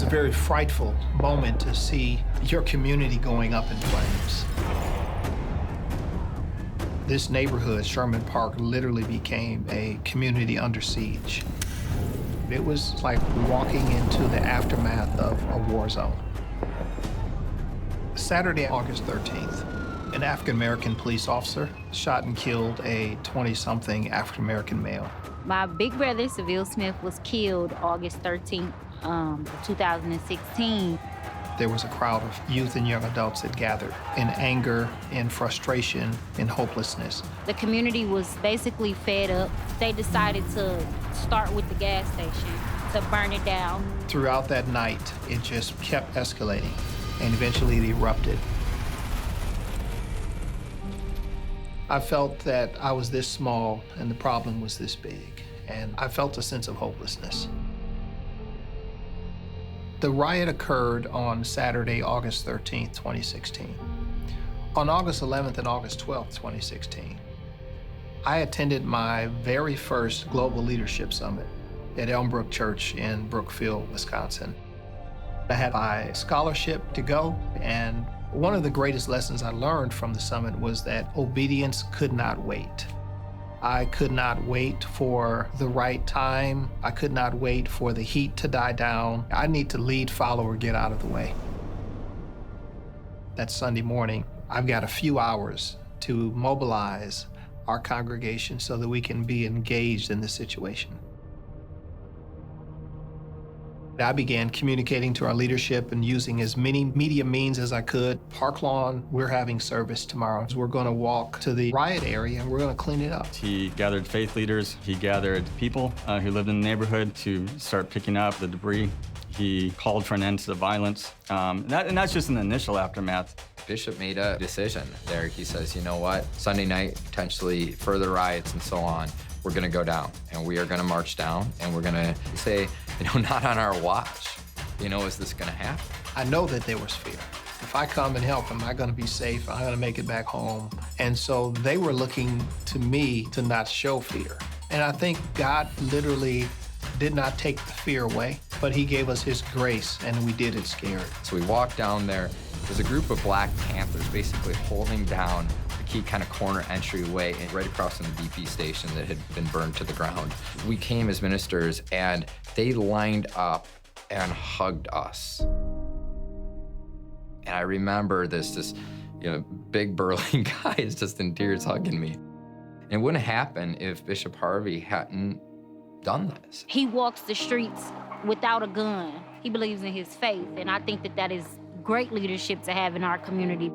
was a very frightful moment to see your community going up in flames. This neighborhood, Sherman Park, literally became a community under siege. It was like walking into the aftermath of a war zone. Saturday, August 13th, an African-American police officer shot and killed a 20-something African-American male. My big brother, Seville Smith, was killed August 13th, 2016. There was a crowd of youth and young adults that gathered in anger, in frustration, in hopelessness. The community was basically fed up. They decided to start with the gas station, to burn it down. Throughout that night, it just kept escalating, and eventually it erupted. I felt that I was this small and the problem was this big, and I felt a sense of hopelessness. The riot occurred on Saturday, August 13th, 2016. On August 11th and August 12th, 2016, I attended my very first Global Leadership Summit at Elmbrook Church in Brookfield, Wisconsin. I had my scholarship to go, and one of the greatest lessons I learned from the summit was that obedience could not wait. I could not wait for the right time. I could not wait for the heat to die down. I need to lead, follow, or get out of the way. That Sunday morning, I've got a few hours to mobilize our congregation so that we can be engaged in this situation. I began communicating to our leadership and using as many media means as I could. Park Lawn, we're having service tomorrow. We're going to walk to the riot area and we're going to clean it up. He gathered faith leaders. He gathered people who lived in the neighborhood to start picking up the debris. He called for an end to the violence. And that's just an initial aftermath. Bishop made a decision there. He says, you know what, Sunday night, potentially further riots and so on, we're gonna go down and we are gonna march down and we're gonna say, not on our watch, is this gonna happen? I know that there was fear. If I come and help, am I gonna be safe? Am I gonna make it back home? And so they were looking to me to not show fear. And I think God literally did not take the fear away, but he gave us his grace and we did it scared. So we walked down there. There's a group of Black Panthers basically holding down the key kind of corner entryway and right across from the BP station that had been burned to the ground. We came as ministers and they lined up and hugged us. And I remember this big burly guy is just in tears hugging me. And it wouldn't happen if Bishop Harvey hadn't done this. He walks the streets without a gun. He believes in his faith, and I think that is great leadership to have in our community.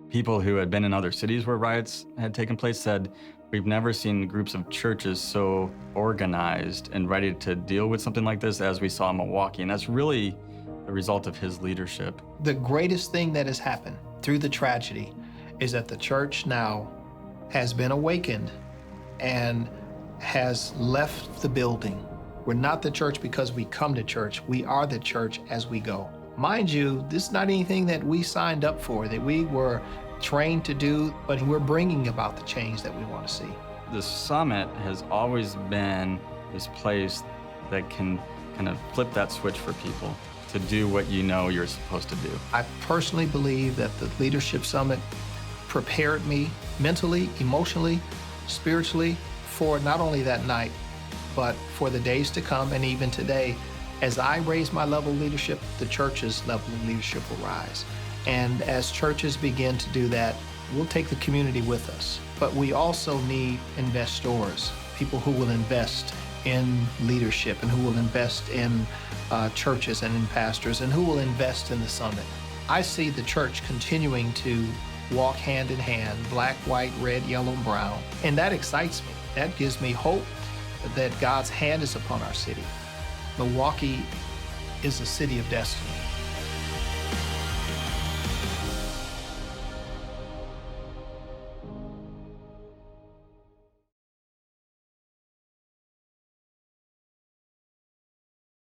People who had been in other cities where riots had taken place said, we've never seen groups of churches so organized and ready to deal with something like this as we saw in Milwaukee, and that's really the result of his leadership. The greatest thing that has happened through the tragedy is that the church now has been awakened and has left the building. We're not the church because we come to church. We are the church as we go. Mind you, this is not anything that we signed up for, that we were trained to do, but we're bringing about the change that we want to see. The summit has always been this place that can kind of flip that switch for people to do what you're supposed to do. I personally believe that the Leadership Summit prepared me mentally, emotionally, spiritually for not only that night, but for the days to come and even today. As I raise my level of leadership, the church's level of leadership will rise. And as churches begin to do that, we'll take the community with us. But we also need investors, people who will invest in leadership and who will invest in churches and in pastors and who will invest in the summit. I see the church continuing to walk hand in hand, black, white, red, yellow, and brown. And that excites me. That gives me hope that God's hand is upon our city. Milwaukee is a city of destiny.